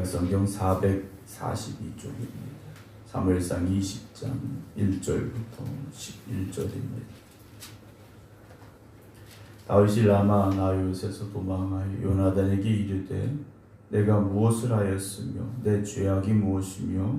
성경 442쪽입니다. 사무엘상 20장 1절부터 11절입니다. 다윗이 라마 나요셋에서 도망하여 요나단에게 이르되 내가 무엇을 하였으며 내 죄악이 무엇이며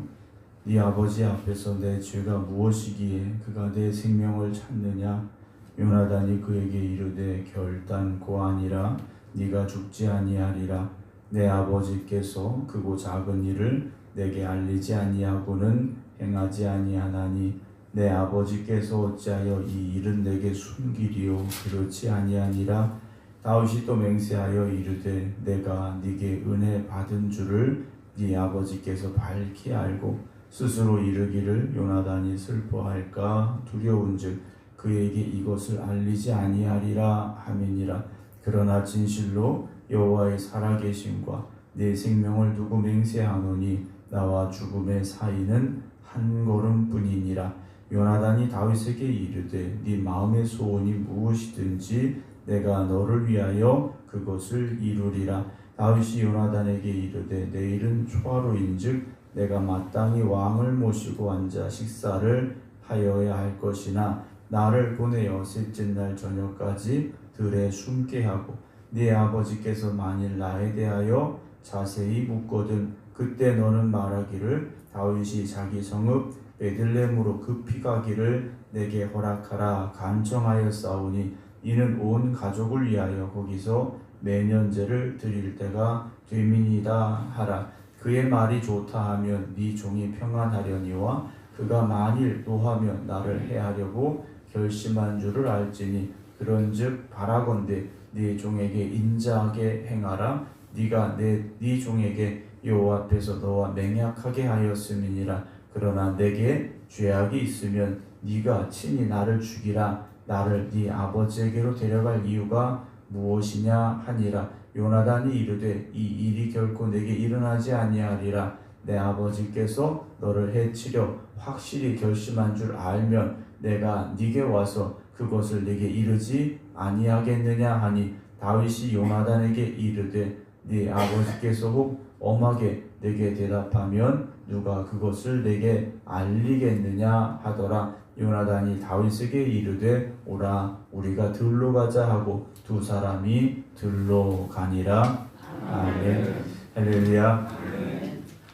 네 아버지 앞에서 내 죄가 무엇이기에 그가 내 생명을 찾느냐. 요나단이 그에게 이르되 결단코 아니라 네가 죽지 아니하리라. 내 아버지께서 크고 작은 일을 내게 알리지 아니하고는 행하지 아니하나니 내 아버지께서 어찌하여 이 일은 내게 숨기리요 그렇지 아니하니라. 다윗이 또 맹세하여 이르되 내가 네게 은혜 받은 줄을 네 아버지께서 밝히 알고 스스로 이르기를 요나단이 슬퍼할까 두려운즉 그에게 이것을 알리지 아니하리라 함이니라. 그러나 진실로 여호와의 살아계심과 내 생명을 두고 맹세하노니 나와 죽음의 사이는 한 걸음뿐이니라. 요나단이 다윗에게 이르되 네 마음의 소원이 무엇이든지 내가 너를 위하여 그것을 이루리라. 다윗이 요나단에게 이르되 내일은 초하루인즉 내가 마땅히 왕을 모시고 앉아 식사를 하여야 할 것이나 나를 보내어 셋째 날 저녁까지 들에 숨게 하고 네 아버지께서 만일 나에 대하여 자세히 묻거든 그때 너는 말하기를 다윗이 자기 성읍 베들레헴으로 급히 가기를 내게 허락하라 간청하였사오니 이는 온 가족을 위하여 거기서 매년제를 드릴 때가 되민이다 하라. 그의 말이 좋다 하면 네 종이 평안하려니와 그가 만일 노하면 나를 해하려고 결심한 줄을 알지니 그런즉 바라건대 네 종에게 인자하게 행하라. 네가 네 종에게 여호와 앞에서 너와 맹약하게 하였음이니라. 그러나 내게 죄악이 있으면 네가 친히 나를 죽이라. 나를 네 아버지에게로 데려갈 이유가 무엇이냐 하니라. 요나단이 이르되 이 일이 결코 내게 일어나지 아니하리라. 내 아버지께서 너를 해치려 확실히 결심한 줄 알면 내가 네게 와서 그것을 네게 이르지 아니하겠느냐 하니 다윗이 요나단에게 이르되 네 아버지께서 혹 엄하게 내게 대답하면 누가 그것을 내게 알리겠느냐 하더라. 요나단이 다윗에게 이르되 오라 우리가 들로 가자 하고 두 사람이 들로 가니라. 아멘. 할렐루야.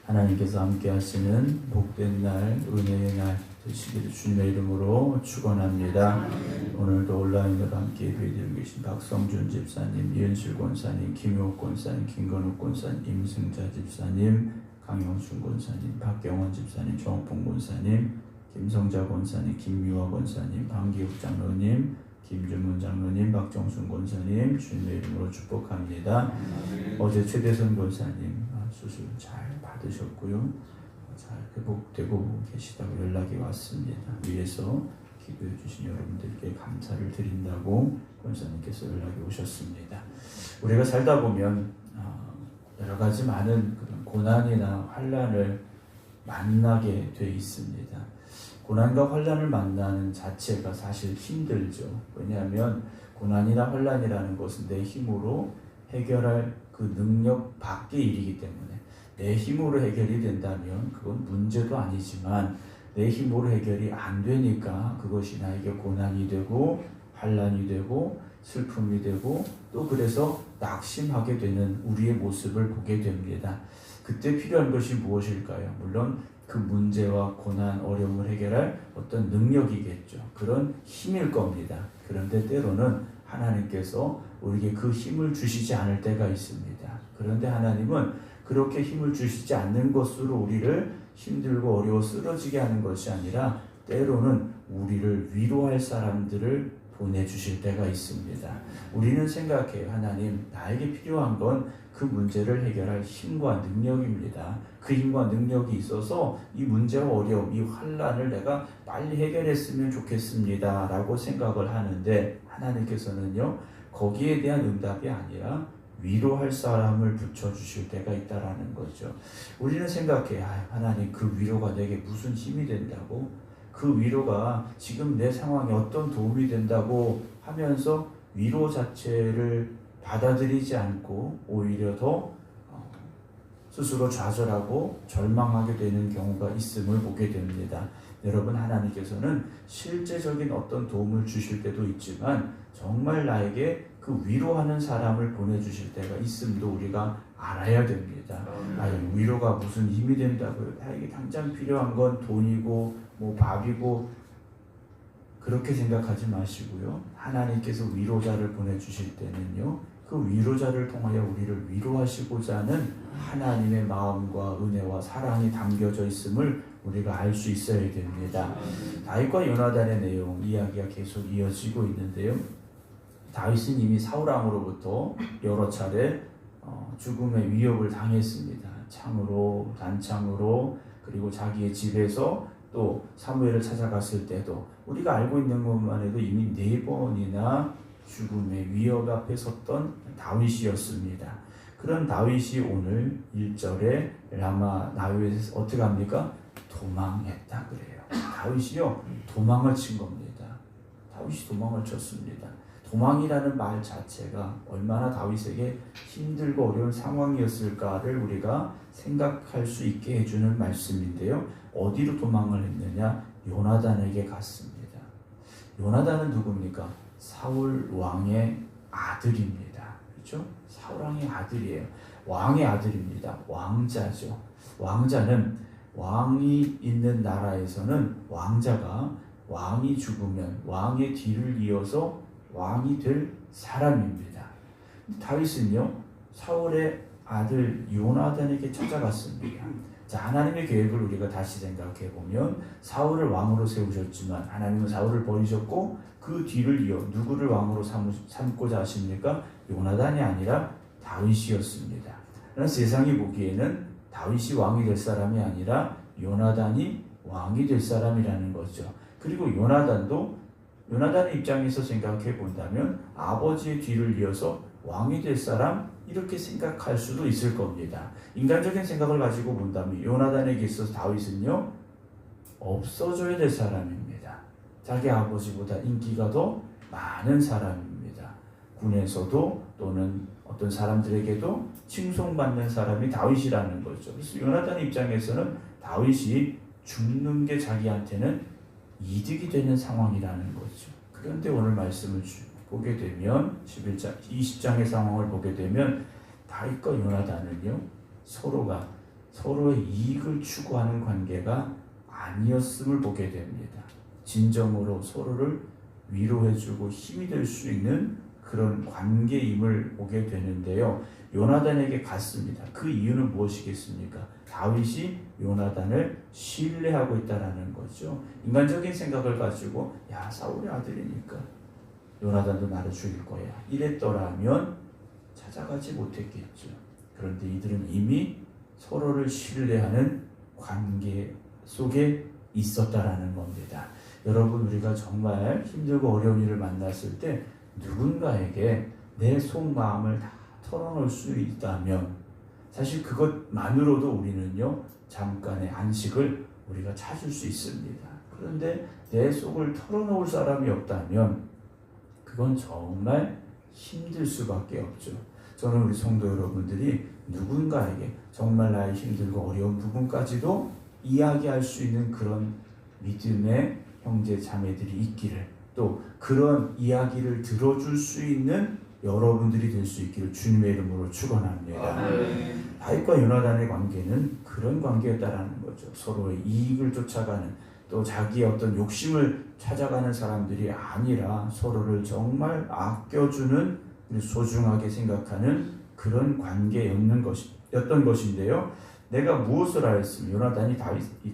하나님께서 함께 하시는 복된 날 은혜의 날 되시기를 주님의 이름으로 축원합니다. 오늘도 온라인으로 함께 예배드리고 계신 박성준 집사님, 이은실 권사님, 김효옥 권사님, 김건욱 권사님, 임승자 집사님, 강영순 권사님, 박경원 집사님, 정옥봉 권사님, 김성자 권사님, 김미화 권사님, 방기욱 장로님, 김준문 장로님, 박정순 권사님 주님의 이름으로 축복합니다. 어제 최대선 권사님 수술 잘 받으셨고요. 잘 회복되고 계시다고 연락이 왔습니다. 위에서 기도해 주신 여러분들께 감사를 드린다고 권사님께서 연락이 오셨습니다. 우리가 살다 보면 여러 가지 많은 그런 고난이나 환난을 만나게 돼 있습니다. 고난과 환난을 만나는 자체가 사실 힘들죠. 왜냐하면 고난이나 환난이라는 것은 내 힘으로 해결할 그 능력 밖의 일이기 때문에 내 힘으로 해결이 된다면 그건 문제도 아니지만 내 힘으로 해결이 안 되니까 그것이 나에게 고난이 되고 환난이 되고 슬픔이 되고 또 그래서 낙심하게 되는 우리의 모습을 보게 됩니다. 그때 필요한 것이 무엇일까요? 물론 그 문제와 고난, 어려움을 해결할 어떤 능력이겠죠. 그런 힘일 겁니다. 그런데 때로는 하나님께서 우리에게 그 힘을 주시지 않을 때가 있습니다. 그런데 하나님은 그렇게 힘을 주시지 않는 것으로 우리를 힘들고 어려워 쓰러지게 하는 것이 아니라 때로는 우리를 위로할 사람들을 보내주실 때가 있습니다. 우리는 생각해요. 하나님, 나에게 필요한 건 그 문제를 해결할 힘과 능력입니다. 그 힘과 능력이 있어서 이 문제와 어려움, 이 환난을 내가 빨리 해결했으면 좋겠습니다 라고 생각을 하는데 하나님께서는요 거기에 대한 응답이 아니라 위로할 사람을 붙여주실 때가 있다라는 거죠. 우리는 생각해 하나님 그 위로가 내게 무슨 힘이 된다고? 그 위로가 지금 내 상황에 어떤 도움이 된다고 하면서 위로 자체를 받아들이지 않고 오히려 더 스스로 좌절하고 절망하게 되는 경우가 있음을 보게 됩니다. 여러분, 하나님께서는 실제적인 어떤 도움을 주실 때도 있지만 정말 나에게 그 위로하는 사람을 보내주실 때가 있음도 우리가 알아야 됩니다. 위로가 무슨 힘이 된다고요? 나에게 당장 필요한 건 돈이고 뭐 밥이고 그렇게 생각하지 마시고요. 하나님께서 위로자를 보내주실 때는요, 그 위로자를 통하여 우리를 위로하시고자 하는 하나님의 마음과 은혜와 사랑이 담겨져 있음을 우리가 알 수 있어야 됩니다. 다윗과 요나단의 내용 이야기가 계속 이어지고 있는데요. 다윗은 이미 사울왕으로부터 여러 차례 죽음의 위협을 당했습니다. 창으로, 단창으로, 그리고 자기의 집에서 또 사무엘을 찾아갔을 때도 우리가 알고 있는 것만 해도 이미 4번이나 죽음의 위협 앞에 섰던 다윗이었습니다. 그런 다윗이 오늘 1절에 라마 나요에서 어떻게 합니까? 도망했다 그래요. 다윗이요, 도망을 친 겁니다. 다윗이 도망을 쳤습니다. 도망이라는 말 자체가 얼마나 다윗에게 힘들고 어려운 상황이었을까를 우리가 생각할 수 있게 해주는 말씀인데요. 어디로 도망을 했느냐? 요나단에게 갔습니다. 요나단은 누굽니까? 사울 왕의 아들입니다. 그렇죠? 사울 왕의 아들이에요. 왕의 아들입니다. 왕자죠. 왕자는 왕이 있는 나라에서는 왕자가 왕이 죽으면 왕의 뒤를 이어서 왕이 될 사람입니다. 다윗은요, 사울의 아들 요나단에게 찾아갔습니다. 자, 하나님의 계획을 우리가 다시 생각해 보면 사울을 왕으로 세우셨지만 하나님은 사울을 버리셨고 그 뒤를 이어 누구를 왕으로 삼고자 하십니까? 요나단이 아니라 다윗이었습니다. 그러나 세상이 보기에는 다윗이 왕이 될 사람이 아니라 요나단이 왕이 될 사람이라는 거죠. 그리고 요나단의 입장에서 생각해 본다면 아버지의 뒤를 이어서 왕이 될 사람, 이렇게 생각할 수도 있을 겁니다. 인간적인 생각을 가지고 본다면 요나단에게 있어서 다윗은요, 없어져야 될 사람입니다. 자기 아버지보다 인기가 더 많은 사람입니다. 군에서도 또는 어떤 사람들에게도 칭송받는 사람이 다윗이라는 거죠. 그래서 요나단 입장에서는 다윗이 죽는 게 자기한테는 이득이 되는 상황이라는 거죠. 그런데 오늘 말씀을 보게 되면 11장, 20장의 상황을 보게 되면 다윗과 요나단은요, 서로가 서로의 이익을 추구하는 관계가 아니었음을 보게 됩니다. 진정으로 서로를 위로해주고 힘이 될 수 있는 그런 관계임을 보게 되는데요. 요나단에게 갔습니다. 그 이유는 무엇이겠습니까? 다윗이 요나단을 신뢰하고 있다는 거죠. 인간적인 생각을 가지고 사울의 아들이니까 요나단도 나를 죽일 거야, 이랬더라면 찾아가지 못했겠죠. 그런데 이들은 이미 서로를 신뢰하는 관계 속에 있었다라는 겁니다. 여러분, 우리가 정말 힘들고 어려운 일을 만났을 때 누군가에게 내 속마음을 다 털어놓을 수 있다면 사실 그것만으로도 우리는요, 잠깐의 안식을 우리가 찾을 수 있습니다. 그런데 내 속을 털어놓을 사람이 없다면 그건 정말 힘들 수밖에 없죠. 저는 우리 성도 여러분들이 누군가에게 정말 나의 힘들고 어려운 부분까지도 이야기할 수 있는 그런 믿음의 형제 자매들이 있기를, 또 그런 이야기를 들어줄 수 있는 여러분들이 될 수 있기를 주님의 이름으로 축원합니다. 다윗과 요나단의 관계는 그런 관계였다라는 거죠. 서로의 이익을 쫓아가는, 또 자기의 어떤 욕심을 찾아가는 사람들이 아니라 서로를 정말 아껴주는, 소중하게 생각하는 그런 관계였던 것인데요. 내가 무엇을 하였으며,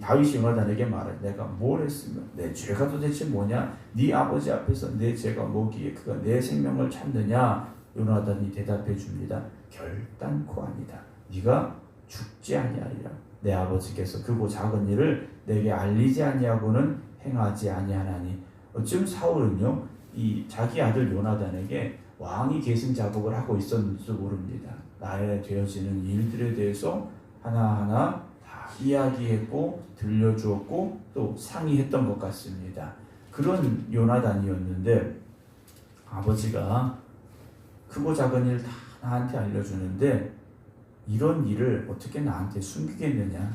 다윗이 요나단에게 말해, 내가 뭘 했으며 내 죄가 도대체 뭐냐? 네 아버지 앞에서 내 죄가 뭐기에 그가 내 생명을 찾느냐? 요나단이 대답해 줍니다. 결단코 아니다. 네가 죽지 아니하리라. 내 아버지께서 크고 작은 일을 내게 알리지 아니하고는 행하지 아니하나니. 어쩜 사울은요, 이 자기 아들 요나단에게 왕이 계승 작업을 하고 있었는지도 모릅니다. 나에 되어지는 일들에 대해서 하나하나 다 이야기했고 들려주었고 또 상의했던 것 같습니다. 그런 요나단이었는데 아버지가 크고 작은 일 다 나한테 알려주는데 이런 일을 어떻게 나한테 숨기겠느냐,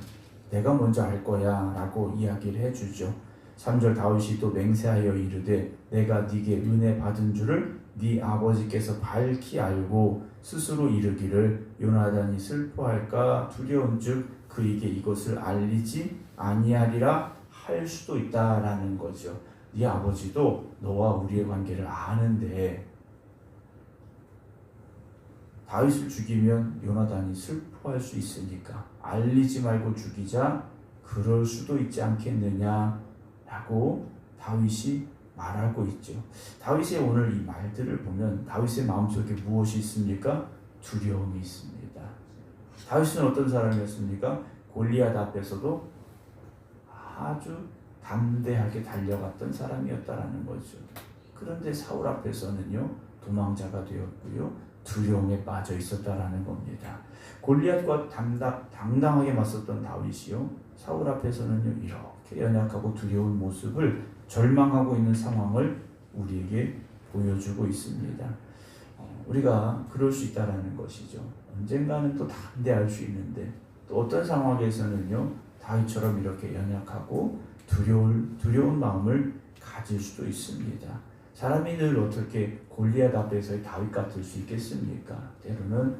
내가 먼저 알 거야 라고 이야기를 해주죠. 3절 다윗이 또 맹세하여 이르되 내가 네게 은혜 받은 줄을 네 아버지께서 밝히 알고 스스로 이르기를 요나단이 슬퍼할까 두려운즉 그에게 이것을 알리지 아니하리라 할 수도 있다라는 거죠. 네 아버지도 너와 우리의 관계를 아는데 다윗을 죽이면 요나단이 슬퍼할 수 있으니까 알리지 말고 죽이자, 그럴 수도 있지 않겠느냐라고 다윗이 말하고 있죠. 다윗의 오늘 이 말들을 보면 다윗의 마음속에 무엇이 있습니까? 두려움이 있습니다. 다윗은 어떤 사람이었습니까? 골리앗 앞에서도 아주 담대하게 달려갔던 사람이었다라는 거죠. 그런데 사울 앞에서는요, 도망자가 되었고요, 두려움에 빠져 있었다라는 겁니다. 골리앗과 당당하게 맞섰던 다윗이요, 사울 앞에서는요, 이렇게 연약하고 두려운 모습을 절망하고 있는 상황을 우리에게 보여주고 있습니다. 우리가 그럴 수 있다라는 것이죠. 언젠가는 또 담대할 수 있는데 또 어떤 상황에서는요, 다윗처럼 이렇게 연약하고 두려운 마음을 가질 수도 있습니다. 사람이 늘 어떻게 골리앗 앞에서의 다윗 같을 수 있겠습니까? 때로는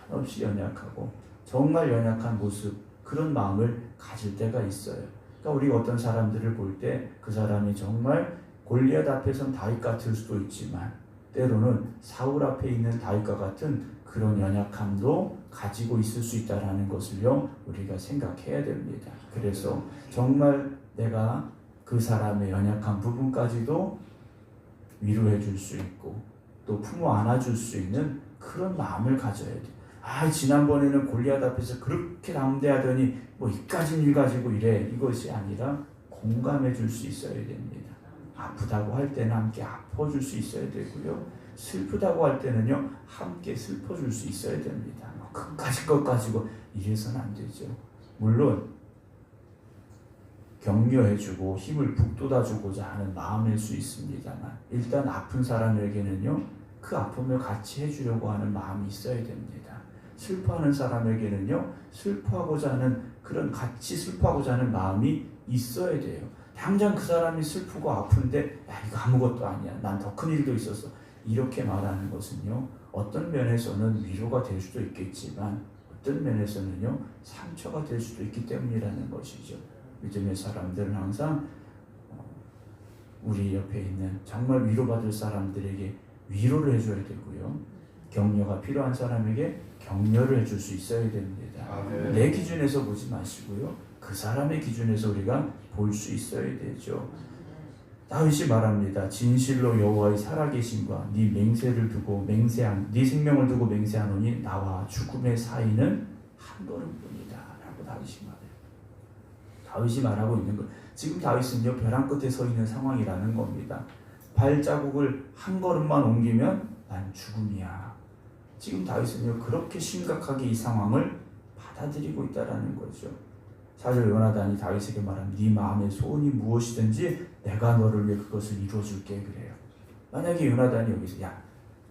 한없이 연약하고 정말 연약한 모습, 그런 마음을 가질 때가 있어요. 그러니까 우리가 어떤 사람들을 볼 때 그 사람이 정말 골리앗 앞에선 다윗 같을 수도 있지만 때로는 사울 앞에 있는 다윗과 같은 그런 연약함도 가지고 있을 수 있다는 것을요, 우리가 생각해야 됩니다. 그래서 정말 내가 그 사람의 연약한 부분까지도 위로해 줄 수 있고 또 품어 안아줄 수 있는 그런 마음을 가져야 돼요. 지난번에는 골리앗 앞에서 그렇게 담대하더니 뭐 이까진 일 가지고 이래, 이것이 아니라 공감해 줄 수 있어야 됩니다. 아프다고 할 때는 함께 아파줄 수 있어야 되고요, 슬프다고 할 때는요, 함께 슬퍼줄 수 있어야 됩니다. 그까짓 것 가지고 이래서는 안 되죠. 물론 격려해주고 힘을 북돋아주고자 하는 마음일 수 있습니다만 일단 아픈 사람에게는요, 그 아픔을 같이 해주려고 하는 마음이 있어야 됩니다. 슬퍼하는 사람에게는요, 슬퍼하고자 하는 그런 같이 슬퍼하고자 하는 마음이 있어야 돼요. 당장 그 사람이 슬프고 아픈데 이거 아무것도 아니야, 난 더 큰 일도 있었어, 이렇게 말하는 것은요, 어떤 면에서는 위로가 될 수도 있겠지만 어떤 면에서는요, 상처가 될 수도 있기 때문이라는 것이죠. 믿음의 사람들은 항상 우리 옆에 있는 정말 위로받을 사람들에게 위로를 해줘야 되고요, 격려가 필요한 사람에게 격려를 해줄 수 있어야 됩니다. 내 기준에서 보지 마시고요, 그 사람의 기준에서 우리가 볼 수 있어야 되죠. 다윗이 말합니다. 진실로 여호와의 살아계심과 네 맹세를 두고 네 생명을 두고 맹세하노니 나와 죽음의 사이는 한 걸음뿐이다 라고 다윗이 말해요. 다윗이 말하고 있는 것, 지금 다윗은요, 벼랑 끝에 서 있는 상황이라는 겁니다. 발자국을 한 걸음만 옮기면 난 죽음이야. 지금 다윗은요, 그렇게 심각하게 이 상황을 받아들이고 있다라는 거죠. 사실 요나단이 다윗에게 말한 네 마음의 소원이 무엇이든지 내가 너를 위해 그것을 이루어줄게 그래요. 만약에 요나단이 여기서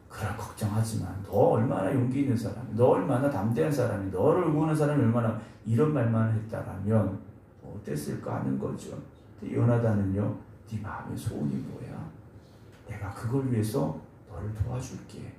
그럴 걱정하지만 너 얼마나 용기 있는 사람, 너 얼마나 담대한 사람이, 너를 응원하는 사람이 얼마나, 이런 말만 했다라면 어땠을까 하는 거죠. 근데 요나단은요, 네 마음의 소원이 뭐야? 내가 그걸 위해서 너를 도와줄게.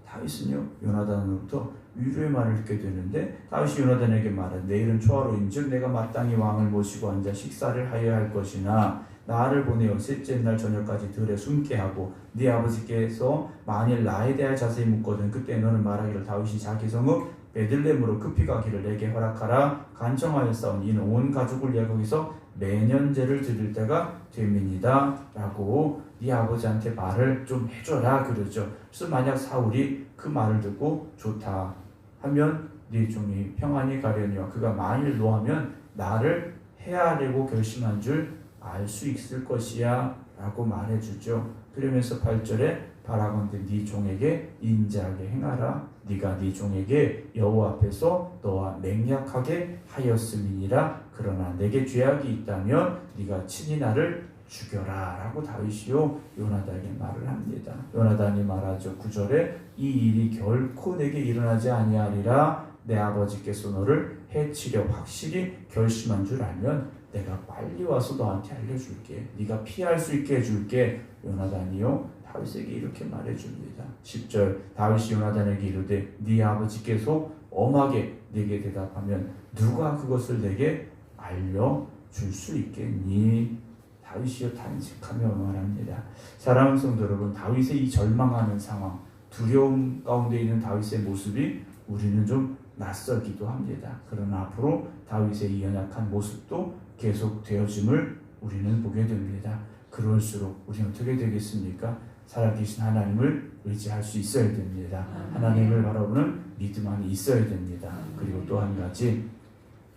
다윗은요, 요나단으로부터 위로의 말을 듣게 되는데 다윗이 요나단에게 말한 내일은 초하루인즉 내가 마땅히 왕을 모시고 앉아 식사를 하여야 할 것이나 나를 보내어 셋째 날 저녁까지 들에 숨게 하고 네 아버지께서 만일 나에 대하여 자세히 묻거든 그때 너는 말하기를 다윗이 자기 성읍 베들레헴으로 급히 가기를 내게 허락하라 간청하였사오니 이는 온 가족을 위하여 거기서 매년 제를 드릴 때가 됨이니이다 라고 네 아버지한테 말을 좀 해줘라 그러죠. 그래서 만약 사울이 그 말을 듣고 좋다 하면 네 종이 평안히 가려니와 그가 만일 노하면 나를 해하려고 결심한 줄 알 수 있을 것이야 라고 말해주죠. 그러면서 8절에 바라건대 네 종에게 인자하게 행하라. 네가 네 종에게 여호와 앞에서 너와 맹약하게 하였음이니라. 그러나 내게 죄악이 있다면 네가 친히 나를 죽여라 라고 다윗이요 요나단에게 말을 합니다. 요나단이 말하죠. 9절에 이 일이 결코 내게 일어나지 아니하리라 내 아버지께서 너를 해치려 확실히 결심한 줄 알면 내가 빨리 와서 너한테 알려줄게. 네가 피할 수 있게 해줄게. 요나단이요 다윗에게 이렇게 말해줍니다. 10절 다윗이 요나단에게 이르되 네 아버지께서 엄하게 네게 대답하면 누가 그것을 내게 알려줄 수 있겠니? 다윗이요 단식하며 말합니다. 사랑하는 성도 여러분, 다윗의 이 절망하는 상황, 두려움 가운데 있는 다윗의 모습이 우리는 좀 낯설기도 합니다. 그러나 앞으로 다윗의 이 연약한 모습도 계속 되어짐을 우리는 보게 됩니다. 그럴수록 우리는 어떻게 되겠습니까? 살아계신 하나님을 의지할 수 있어야 됩니다. 하나님을 바라보는 믿음 안에 있어야 됩니다. 그리고 또 한 가지,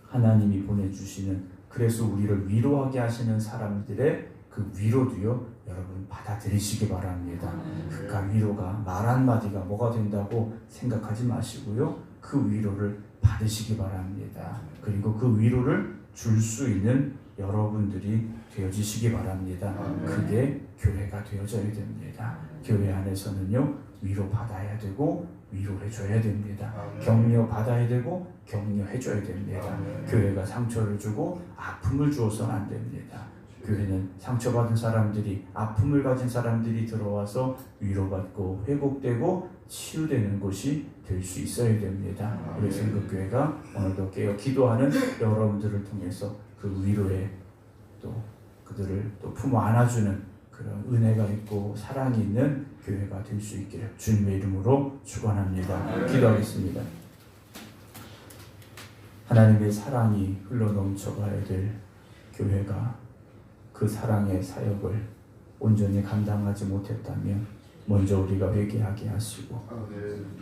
하나님이 보내주시는, 그래서 우리를 위로하게 하시는 사람들의 그 위로도요 여러분 받아들이시기 바랍니다. 그가 위로가 말 한마디가 뭐가 된다고 생각하지 마시고요, 그 위로를 받으시기 바랍니다. 그리고 그 위로를 줄 수 있는 여러분들이 되어지시기 바랍니다. 그게 교회가 되어져야 됩니다. 교회 안에서는요 위로 받아야 되고 위로해 줘야 됩니다. 격려 받아야 되고 격려해 줘야 됩니다. 교회가 상처를 주고 아픔을 주어서는 안 됩니다. 교회는 상처받은 사람들이, 아픔을 가진 사람들이 들어와서 위로받고 회복되고 치유되는 곳이 될 수 있어야 됩니다. 우리 생각교회가 오늘도 깨어 기도하는 여러분들을 통해서 그 위로에 또 그들을 또 품어 안아주는 그런 은혜가 있고 사랑이 있는 교회가 될 수 있기를 주님의 이름으로 축원합니다. 기도하겠습니다. 하나님의 사랑이 흘러넘쳐가야 될 교회가 그 사랑의 사역을 온전히 감당하지 못했다면 먼저 우리가 회개하게 하시고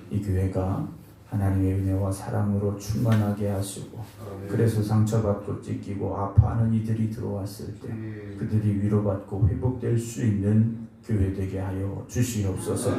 이 교회가 하나님의 은혜와 사랑으로 충만하게 하시고 그래서 상처받고 찢기고 아파하는 이들이 들어왔을 때 그들이 위로받고 회복될 수 있는 교회 되게 하여 주시옵소서.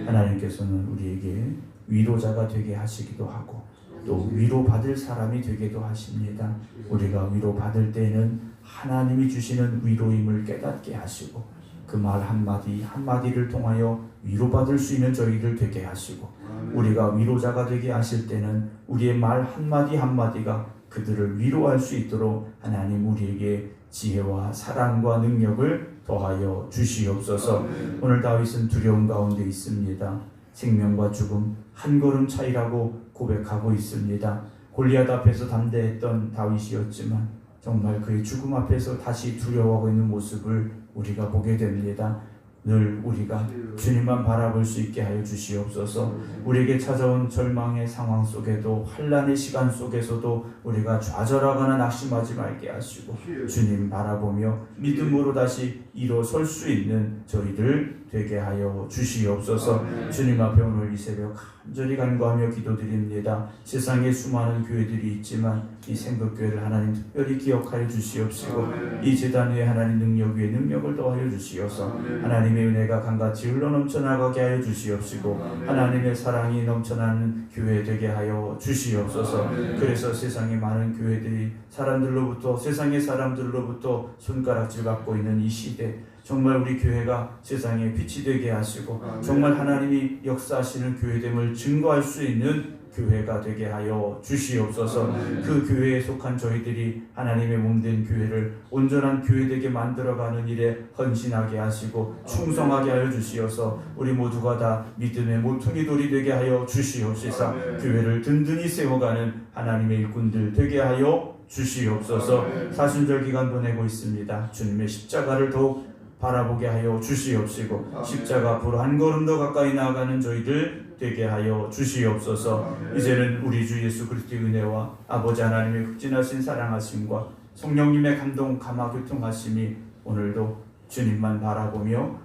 하나님께서는 우리에게 위로자가 되게 하시기도 하고 또 위로받을 사람이 되기도 하십니다. 우리가 위로받을 때는 하나님이 주시는 위로임을 깨닫게 하시고 그 말 한마디 한마디를 통하여 위로받을 수 있는 저희들 되게 하시고 우리가 위로자가 되게 하실 때는 우리의 말 한마디 한마디가 그들을 위로할 수 있도록 하나님 우리에게 지혜와 사랑과 능력을 더하여 주시옵소서. 오늘 다윗은 두려움 가운데 있습니다. 생명과 죽음 한 걸음 차이라고 고백하고 있습니다. 골리앗 앞에서 담대했던 다윗이었지만 정말 그의 죽음 앞에서 다시 두려워하고 있는 모습을 우리가 보게 됩니다. 늘 우리가 주님만 바라볼 수 있게 하여 주시옵소서. 우리에게 찾아온 절망의 상황 속에도 환난의 시간 속에서도 우리가 좌절하거나 낙심하지 말게 하시고 주님 바라보며 믿음으로 다시 일어설 수 있는 저희들 되게 하여 주시옵소서. 주님 앞에 오늘 이 새벽 간절히 간구하며 기도드립니다. 세상에 수많은 교회들이 있지만 이 생각교회를 하나님 특별히 기억하여 주시옵시고 이 제단 위에 하나님 능력 위에 능력을 더하여 주시옵소서. 하나님의 은혜가 강같이 흘러넘쳐 나가게 하여 주시옵시고 하나님의 사랑이 넘쳐나는 교회 되게 하여 주시옵소서. 그래서 세상에 많은 교회들이 사람들로부터 세상의 사람들로부터 손가락질 받고 있는 이 시대 정말 우리 교회가 세상에 빛이 되게 하시고 정말 하나님이 역사하시는 교회됨을 증거할 수 있는 교회가 되게 하여 주시옵소서. 그 교회에 속한 저희들이 하나님의 몸된 교회를 온전한 교회되게 만들어가는 일에 헌신하게 하시고 충성하게 하여 주시어서 우리 모두가 다 믿음의 모퉁이 돌이 되게 하여 주시옵소서. 교회를 든든히 세워가는 하나님의 일꾼들 되게 하여 주시옵소서. 사순절 기간 보내고 있습니다. 주님의 십자가를 더욱 바라보게 하여 주시옵시고 십자가 앞으로 한 걸음 더 가까이 나아가는 저희들 되게 하여 주시옵소서. 이제는 우리 주 예수 그리스도의 은혜와 아버지 하나님의 극진하신 사랑하심과 성령님의 감동 감화 교통하심이 오늘도 주님만 바라보며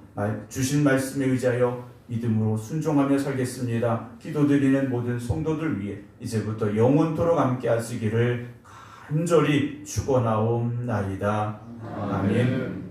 주신 말씀에 의지하여 믿음으로 순종하며 살겠습니다. 기도드리는 모든 성도들 위해 이제부터 영원토록 함께 하시기를 간절히 축원하옵나이다. 아멘.